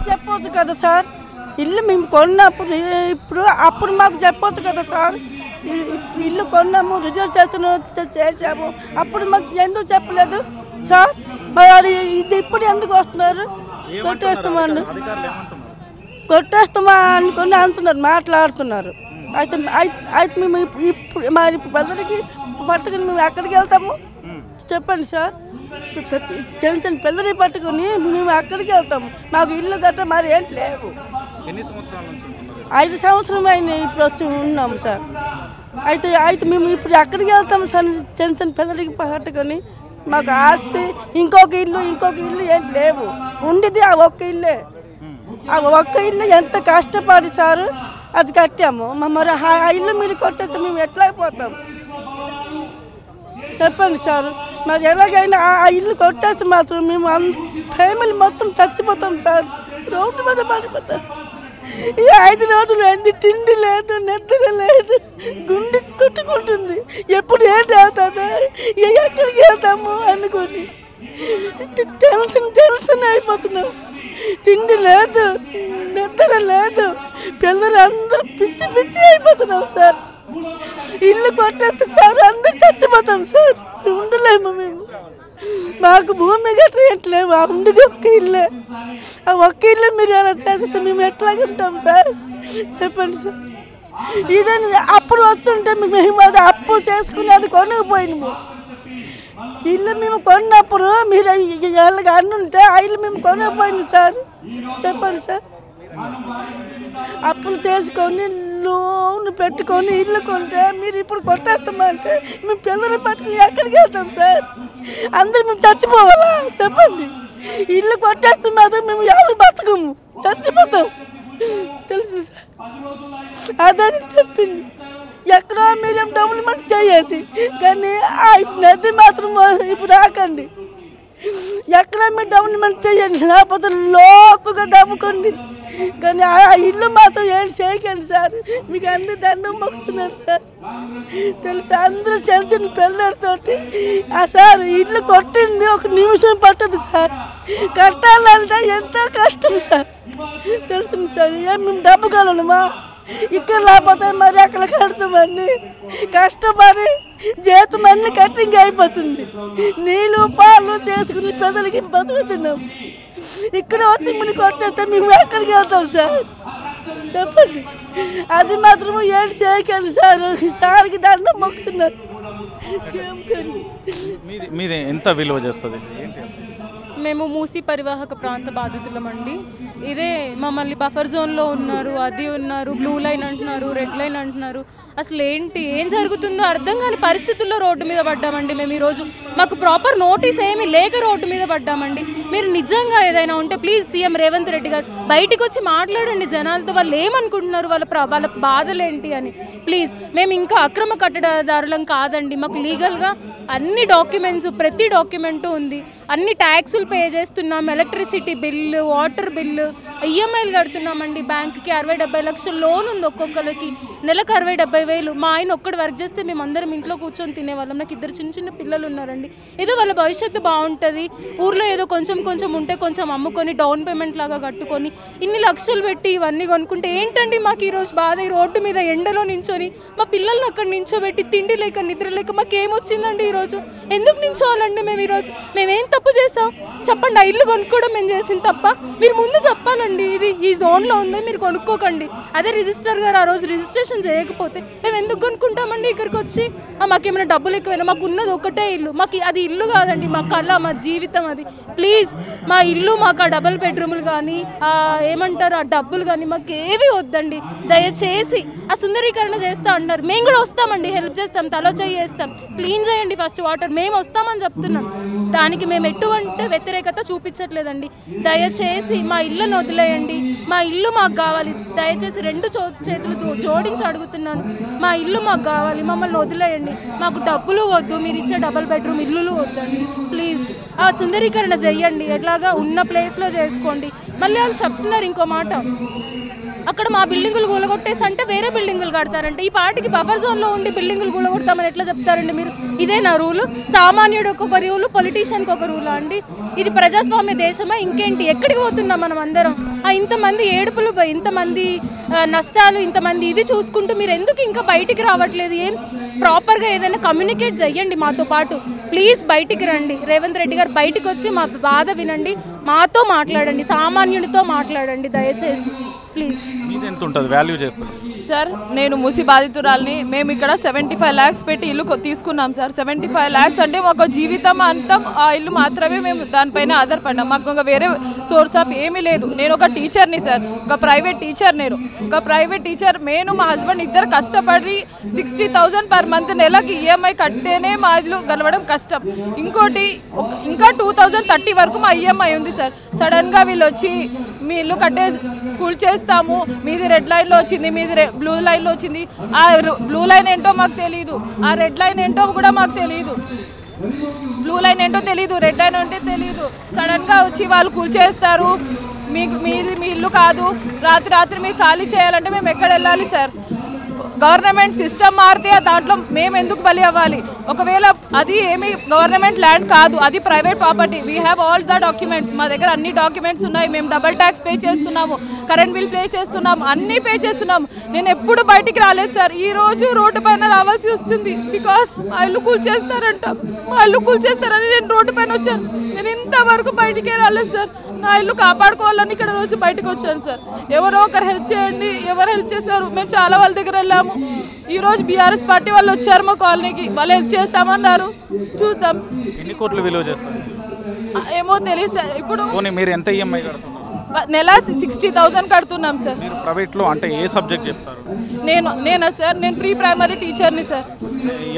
చెప్పవచ్చు కదా సార్, ఇల్లు మేము కొన్నప్పుడు అప్పుడు మాకు చెప్పవచ్చు కదా సార్, ఇల్లు కొన్నాము రిజిస్ట్రేషన్ చేసాము అప్పుడు మాకు ఎందుకు చెప్పలేదు సార్? మరి ఇది ఇప్పుడు ఎందుకు వస్తున్నారు? కొట్టేస్తామా అనుకుని అంటున్నారు, మాట్లాడుతున్నారు. అయితే మేము ఇప్పుడు మరి పిల్లలకి పట్టుకుని మేము ఎక్కడికి వెళ్తాము చెప్పండి సార్? చిన్న చిన్న పిల్లలు పట్టుకుని మేము అక్కడికి వెళ్తాము, మాకు ఇల్లు గట్రా మరి ఏంటి లేవు. 5 సంవత్సరం అయినా ఇప్పుడు వచ్చి ఉన్నాము సార్. అయితే మేము ఇప్పుడు ఎక్కడికి వెళ్తాము సార్? చిన్న చిన్న పిల్లలకి పట్టుకొని మాకు ఆస్తి ఇంకొక ఇల్లు ఏంటి లేవు. ఉండేది ఆ ఒక్క ఇల్లే. ఆ ఒక్క ఇల్లు ఎంత కష్టపడి సార్ అది కట్టాము. మరి ఆ ఇల్లు మీరు కొట్టేస్తే మేము ఎట్లా అయిపోతాం చెప్పండి సార్? మరి ఎలాగైనా ఆ ఇల్లు కొట్టేస్తే మాత్రం మేము ఫ్యామిలీ మొత్తం చచ్చిపోతాం సార్, రోడ్డు మీద పడిపోతాం. ఈ 5 రోజులు ఏంది, తిండి లేదు, నిద్ర లేదు, గుండె కొట్టుకుంటుంది. ఎప్పుడు ఏంటి అవుతుందో, ఎక్కడికి వెళ్తాము అనుకోని టెన్షన్ అయిపోతున్నాం. తిండి లేదు, నిద్ర లేదు, పిల్లలు అందరూ పిచ్చి అయిపోతున్నాం సార్. ఇల్లు కొట్టేస్తే సార్ అందరూ చచ్చిపోతాం సార్, ఉండలేము మేము. మాకు భూమి గట్రా ఎట్లేము, ఆ ఉండేది ఒక్క ఇల్లే. ఆ ఒక్క ఇల్లు మీరు ఎలా చేస్తే మేము ఎట్లాగే ఉంటాం సార్ చెప్పండి సార్? ఇదని అప్పుడు వస్తుంటే మేము అది అప్పు చేసుకుని అది కొనుక్కుపోయినాము. ఇల్లు మేము కొన్నప్పుడు మీరు ఎలాగ అన్నుంటే ఆ ఇల్లు మేము కొనుక్కుపోయినాం సార్ చెప్పండి సార్? అప్పులు చేసుకొని లోన్ పెట్టుకొని ఇల్లు కొంటే మీరు ఇప్పుడు కొట్టేస్తామంటే మేము పిల్లలు పట్టుకుని ఎక్కడికి వెళ్తాం సార్? అందరూ మేము చచ్చిపోవాలా చెప్పండి? ఇల్లు కొట్టేస్తే మాత్రం మేము ఎవరు బతకము, చచ్చిపోతాం తెలుసు సార్. అదని చెప్పింది. ఎక్కడో మీరేం డెవలప్మెంట్ చేయండి కానీ నది మాత్రం ఇప్పుడు రాకండి. ఎక్కడ మీరు డెవలప్మెంట్ చేయండి, లేకపోతే లోతుగా దవ్వుకోండి కానీ ఆ ఇల్లు మాత్రం ఏం చేయకండి సార్. మీకు అందరూ దండం మొక్కుతున్నారు సార్ తెలుసా? అందరూ చిన్న పిల్లలతోటి ఆ సార్ ఇల్లు కొట్టింది 1 నిమిషం పట్టదు సార్, కట్టాలంటే ఎంతో కష్టం సార్ తెలుసు సార్. ఏం మేము డబ్బుగలమా? ఇక్కడ లేకపోతే మరి అక్కడ కడతామని కష్టపడి జీతం అన్ని కట్టింగ్ అయిపోతుంది. నీళ్ళు పాలు చేసుకుని పిల్లలకి బతుకుతున్నాం. ఇక్కడ వచ్చి మనం కొట్టేస్తే మేము ఎక్కడికి వెళ్తాం సార్ చెప్పండి? అది మాత్రము ఏడు చేయకండి సార్, సార్కి దండం మొక్కుతున్నారు. మీది ఎంత విలువ చేస్తుంది? మేము మూసీ పరివాహక ప్రాంత బాధితులమండి. ఇదే మమ్మల్ని బఫర్ జోన్లో ఉన్నారు, అది ఉన్నారు, బ్లూ లైన్ అంటున్నారు, రెడ్ లైన్ అంటున్నారు. అసలు ఏం జరుగుతుందో అర్థం కాని పరిస్థితుల్లో రోడ్డు మీద పడ్డామండి మేము ఈరోజు. మాకు ప్రాపర్ నోటీస్ ఏమీ లేక రోడ్డు మీద పడ్డామండి. మీరు నిజంగా ఏదైనా ఉంటే ప్లీజ్ సీఎం రేవంత్ రెడ్డి గారు బయటికి వచ్చి మాట్లాడండి జనాలతో, వాళ్ళు ఏమనుకుంటున్నారు, వాళ్ళ బాధలేంటి అని ప్లీజ్. మేము ఇంకా అక్రమ కట్టడదారులం కాదండి, మాకు లీగల్గా అన్ని డాక్యుమెంట్స్, ప్రతి డాక్యుమెంటు ఉంది, అన్ని ట్యాక్సులు పే చేస్తున్నాం, ఎలక్ట్రిసిటీ బిల్లు, వాటర్ బిల్లు, ఈఎంఐలు కడుతున్నామండి. బ్యాంకుకి 60-70 లక్షల లోన్ ఉంది ఒక్కొక్కరికి, నెలకు 60-70 వేలు. మా ఆయన ఒక్కడు వర్క్ చేస్తే మేము అందరం ఇంట్లో కూర్చొని తినేవాళ్ళం. నాకు 2 చిన్న పిల్లలు ఉన్నారండి. ఏదో వాళ్ళ భవిష్యత్తు బాగుంటుంది, ఊర్లో ఏదో కొంచెం ఉంటే కొంచెం అమ్ముకొని డౌన్ పేమెంట్ లాగా కట్టుకొని ఇన్ని లక్షలు పెట్టి ఇవన్నీ కొనుక్కుంటే ఏంటండి మాకు ఈరోజు బాధ? ఈ రోడ్డు మీద ఎండలో నించొని మా పిల్లల్ని అక్కడ నించోబెట్టి తిండి లేక నిద్ర లేక మాకేమొచ్చిందండి ఈరోజు? ఎందుకు నించోవాలండి మేము ఈరోజు? మేమేం తప్పు చేసాం చెప్పండి? ఆ ఇల్లు కొనుక్కోవడం మేము చేసిన తప్ప? మీరు ముందు చెప్పాలండి, ఇది ఈ జోన్లో ఉంది మీరు కొనుక్కోకండి. అదే రిజిస్టర్ గారు ఆ రోజు రిజిస్ట్రేషన్ చేయకపోతే మేము ఎందుకు కొనుక్కుంటామండి ఇక్కడికి వచ్చి? మాకేమైనా డబ్బులు ఎక్కువైనా? మాకు ఉన్నది ఒకటే ఇల్లు, మాకు అది ఇల్లు కాదండి, మా కళ, మా జీవితం అది. ప్లీజ్ మా ఇల్లు, మాకు ఆ డబుల్ బెడ్రూములు కానీ ఏమంటారు ఆ డబ్బులు కానీ మాకు ఏవి వద్దండి. దయచేసి ఆ సుందరీకరణ చేస్తా అంటారు, మేము కూడా వస్తామండి, హెల్ప్ చేస్తాం, తలో చేస్తాం, క్లీన్ చేయండి ఫస్ట్ వాటర్, మేము వస్తామని చెప్తున్నాం. దానికి మేము ఎటువంటి వ్యతిరేకత చూపించట్లేదండి. దయచేసి మా ఇళ్ళను వదిలేయండి, మా ఇల్లు మాకు కావాలి. దయచేసి 2 చేతులు జోడించి అడుగుతున్నాను, మా ఇల్లు మాకు కావాలి, మమ్మల్ని వదిలేయండి. మాకు డబ్బులు వద్దు, మీరు ఇచ్చే డబుల్ బెడ్రూమ్ ఇల్లులు వద్దండి. ప్లీజ్ ఆ సుందరీకరణ చెయ్యండి, ఎట్లాగా ఉన్న ప్లేస్లో చేసుకోండి. మళ్ళీ వాళ్ళు చెప్తున్నారు ఇంకో మాట, అక్కడ మా బిల్డింగులు కూలగొట్టేసి అంటే వేరే బిల్డింగులు కడతారంటే ఈ పార్టీకి బఫర్ జోన్లో ఉండి బిల్డింగులు కూలగొడతామని ఎట్లా చెప్తారండి మీరు? ఇదేనా రూలు? సామాన్యుడు ఒక రూలు, పొలిటీషియన్కి ఒక రూలా అండి? ఇది ప్రజాస్వామ్య దేశమా? ఇంకేంటి? ఎక్కడికి పోతున్నాం మనం అందరం? ఇంతమంది ఏడుపులు, ఇంతమంది నష్టాలు, ఇంతమంది ఇది చూసుకుంటూ మీరు ఎందుకు ఇంకా బయటికి రావట్లేదు? ఏం ప్రాపర్గా ఏదైనా కమ్యూనికేట్ చెయ్యండి మాతో పాటు. ప్లీజ్ బయటికి రండి. రేవంత్ రెడ్డి గారు బయటకు వచ్చి మా బాధ వినండి, మాతో మాట్లాడండి, సామాన్యుడితో మాట్లాడండి దయచేసి ప్లీజ్. మీది ఎంత ఉంటుంది వాల్యూ చేస్తారు? సార్ నేను మూసి బాధితురాల్ని. మేము ఇక్కడ 75 lakhs పెట్టి ఇల్లు తీసుకున్నాం సార్. 75 lakhs అంటే ఒక జీవితం అంతా ఆ ఇల్లు మాత్రమే మేము దానిపైన ఆధారపడ్డాం. మాకు ఇంకా వేరే సోర్స్ ఆఫ్ ఏమీ లేదు. నేను ఒక టీచర్ని సార్, ఒక ప్రైవేట్ టీచర్. నేను మా హస్బెండ్ ఇద్దరు కష్టపడి 60,000 పర్ మంత్ నెలకి ఈఎంఐ కట్టేనే మా ఇల్లు గెలవడం కష్టం. ఇంకోటి ఇంకా 2030 వరకు మా ఈఎంఐ ఉంది సార్. సడన్గా వీళ్ళు వచ్చి మీ ఇల్లు కూల్చేస్తాము, మీది రెడ్ లైన్లో వచ్చింది, మీది బ్లూ లైన్లో వచ్చింది. ఆ బ్లూ లైన్ ఏంటో మాకు తెలియదు, ఆ రెడ్ లైన్ ఏంటో కూడా మాకు తెలియదు. బ్లూ లైన్ ఏంటో తెలియదు, రెడ్ లైన్ అంటే తెలియదు. సడన్గా వచ్చి వాళ్ళు కూల్చేస్తారు. మీది మీ ఇల్లు కాదు, రాత్రి మీరు ఖాళీ చేయాలంటే మేము ఎక్కడ వెళ్ళాలి సార్? గవర్నమెంట్ సిస్టమ్ మారితే దాంట్లో మేము ఎందుకు బలి అవ్వాలి? ఒకవేళ అది ఏమి గవర్నమెంట్ ల్యాండ్ కాదు, అది private property. We have all the documents, మా దగ్గర అన్ని డాక్యుమెంట్స్ ఉన్నాయి. మేము డబల్ ట్యాక్స్ పే చేస్తున్నాము, కరెంట్ బిల్ పే చేస్తున్నాము, అన్నీ పే చేస్తున్నాము. నేను ఎప్పుడు బయటికి రాలేదు సార్. ఈ రోజు రోడ్డు పైన రావాల్సి వస్తుంది బికాస్ మా ఇల్లు కూల్చేస్తారంట. మా ఇల్లు కూల్చేస్తారని నేను రోడ్డు పైన వచ్చాను. నేను ఇంతవరకు బయటికే రాలేదు సార్. నా ఇల్లు కాపాడుకోవాలని ఇక్కడ రోజు బయటకు వచ్చాను సార్. ఎవరో ఒకరు హెల్ప్ చేయండి. ఎవరు హెల్ప్ చేస్తారు? మేము చాలా వాళ్ళ దగ్గర వెళ్ళాము. ఈరోజు బీఆర్ఎస్ పార్టీ వాళ్ళు వచ్చారు మా కాలనీకి, వాళ్ళు హెల్ప్ చేస్తామన్నారు. చూద్దాం. ఎన్ని కోట్లు విలువ చేస్తారు? ఏమో తెలియదు సార్. ఇప్పుడు మీరు ఎంత ఈఎంఐ కడుతున్నారు? నెల 60,000 కడుతున్నాం సార్. మీరు ప్రైవేట్లో అంటే ఏ సబ్జెక్ట్ చెప్తారు? నేనా సార్, నేను ప్రీ ప్రైమరీ టీచర్ని సార్.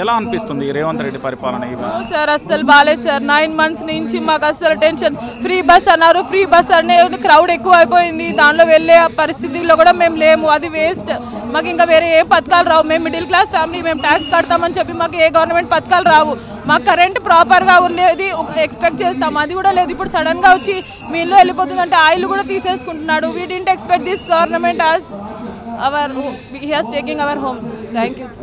ఎలా అనిపిస్తుంది రేవంత్ రెడ్డి పరిపాలన? సార్ అస్సలు బాగాలేదు సార్. 9 months నుంచి మాకు అస్సలు టెన్షన్. ఫ్రీ బస్ అన్నారు, ఫ్రీ బస్ అనే క్రౌడ్ ఎక్కువ అయిపోయింది. దానిలో వెళ్ళే పరిస్థితిలో కూడా మేము లేము. అది వేస్ట్. మాకు ఇంకా వేరే ఏ పథకాలు రావు. మేము మిడిల్ క్లాస్ ఫ్యామిలీ, మేము ట్యాక్స్ కడతామని చెప్పి మాకు ఏ గవర్నమెంట్ పథకాలు రావు. మాకు కరెంట్ ప్రాపర్గా ఉండేది ఎక్స్పెక్ట్ చేస్తాము, అది కూడా లేదు. ఇప్పుడు సడన్గా వచ్చి మీ ఇల్లు వెళ్ళిపోతుందంటే ఆ ఇల్లు కూడా తీసేసుకుంటున్నాడు. We didn't expect this government as he is taking our homes. Thank you, sir.